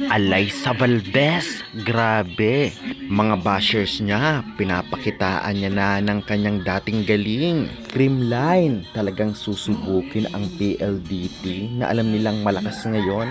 Alyssa Valdez, grabe. Mga bashers niya, pinapakitaan niya na ng kanyang dating galing. Creamline, talagang susubukin ang PLDT na alam nilang malakas ngayon.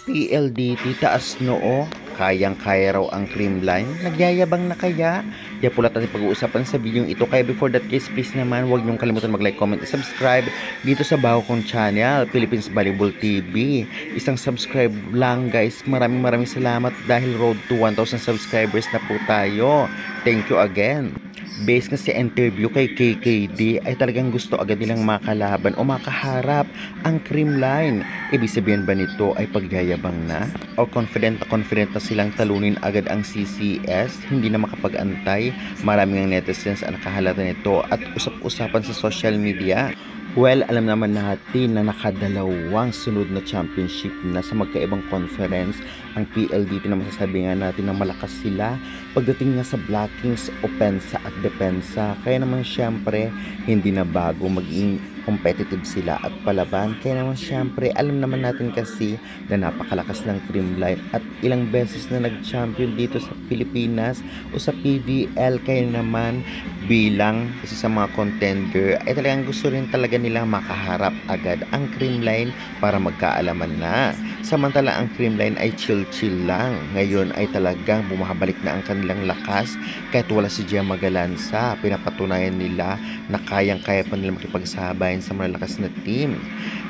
PLDT taas noo, kayang-kaya raw ang Creamline. Nagyayabang na kaya? Di pula natin pag-uusapan sa video ito. Kaya before that guys, please naman huwag niyong kalimutan mag-like, comment, and subscribe dito sa bago kong channel, Philippines Volleyball TV. Isang subscribe lang guys. Maraming salamat dahil road to 1,000 subscribers na po tayo. Thank you again. Based nga sa interview kay KKD ay talagang gusto agad nilang makalaban o makaharap ang Creamline. Ibig sabihin ba nito ay pagyayabang na? O confident na silang talunin agad ang CCS? Hindi na makapag-antay? Maraming ang netizens ang nakahalata nito at usap-usapan sa social media. Well, alam naman natin na nakadalawang sunod na championship na sa magkaibang conference ang PLDT na masasabi nga natin na malakas sila pagdating nga sa blockings, opensa at depensa. Kaya naman syempre, hindi na bago maging competitive sila at palaban. Kaya naman syempre, alam naman natin kasi na napakalakas ng Creamline at ilang beses na nag-champion dito sa Pilipinas o sa PVL. Kaya naman bilang isa sa mga contender ay talagang gusto rin talaga nilang makaharap agad ang Creamline para magkaalaman na. Samantala ang Creamline ay chill lang. Ngayon ay talagang bumabalik na ang kanilang lakas kahit wala si Gia Magalansa. Pinapatunayan nila na kayang-kaya pa nila makipagsabayan sa malalakas na team.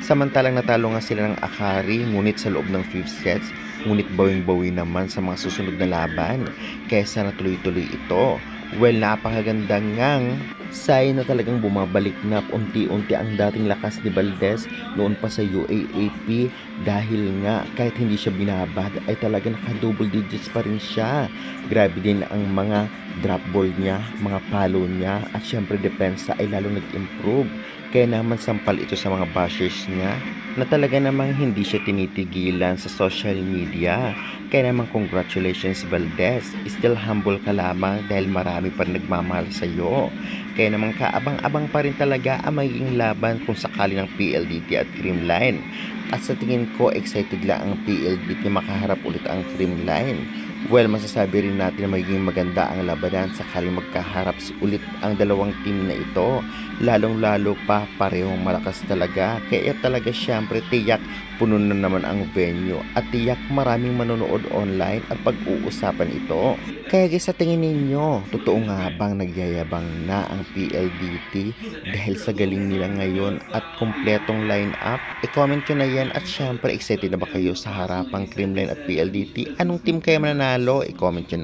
Samantalang natalo nga sila ng Akari ngunit sa loob ng 5 sets, ngunit bawing-bawi naman sa mga susunod na laban kaysa natuloy-tuloy ito. Well, napakaganda ngang sign na talagang bumabalik na unti-unti ang dating lakas ni Valdez noon pa sa UAAP dahil nga kahit hindi siya binabad ay talaga naka-double digits pa rin siya. Grabe din ang mga drop ball niya, mga palo niya at syempre depensa ay lalo nag-improve. Kaya naman sampal ito sa mga bashers niya na talaga namang hindi siya tinitigilan sa social media. Kaya naman congratulations Valdez, still humble ka lamang dahil marami pa nagmamahal sa iyo. Kaya naman kaabang-abang pa rin talaga ang magiging laban kung sakali ng PLDT at Creamline. At sa tingin ko excited lang ang PLDT makaharap ulit ang Creamline. Well, masasabi rin natin na magiging maganda ang labanan sakaling magkaharap ulit ang dalawang team na ito. Lalong-lalo pa parehong malakas talaga. Kaya talaga syempre tiyak puno na naman ang venue at tiyak maraming manonood online at pag-uusapan ito. Kaya guys, sa tingin ninyo, totoo nga bang nagyayabang na ang PLDT dahil sa galing nila ngayon at kumpletong line-up? I-comment nyo na yan at syempre excited na ba kayo sa harapang Creamline at PLDT? Anong team kayo mananalo? I-comment nyo na.